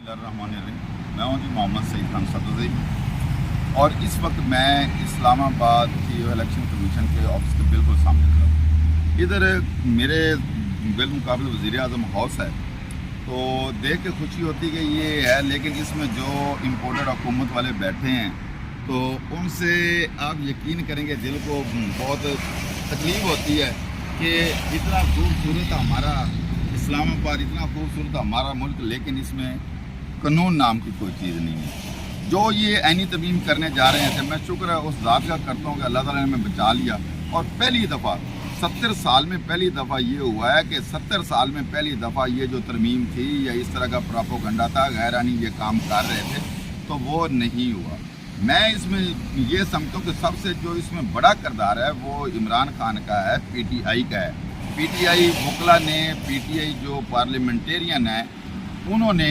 बिस्मिल्लाहिर्रहमानिर्रहीम। मैं हूँ जी मोहम्मद सईद खान सदुज़ई और इस वक्त मैं इस्लामाबाद की इलेक्शन कमीशन के ऑफिस के बिल्कुल सामने खड़ा हूँ। इधर मेरे बिलमुकाबिल वज़ीर आज़म हाउस है, तो देख के खुशी होती कि ये है, लेकिन इसमें जो इम्पोर्टेड हुकूमत वाले बैठे हैं तो उनसे आप यकीन करेंगे दिल को बहुत तकलीफ़ होती है कि इतना खूबसूरत हमारा इस्लामाबाद, इतना खूबसूरत हमारा मुल्क, लेकिन इसमें कानून नाम की कोई चीज़ नहीं है। जो ये ऐनी तमीम करने जा रहे थे, मैं शुक्र है उस ज़ात का करता हूँ कि अल्लाह ताला ने हमें बचा लिया। और पहली दफ़ा 70 साल में पहली दफ़ा ये हुआ है कि 70 साल में पहली दफ़ा ये जो तरमीम थी या इस तरह का प्रोपेगेंडा था, गैरानी ये काम कर रहे थे, तो वो नहीं हुआ। मैं इसमें ये समझता हूँ कि सबसे जो इसमें बड़ा किरदार है वो इमरान खान का है, PTI का है। PTI वकला ने, PTI जो पार्लियामेंटेरियन है, उन्होंने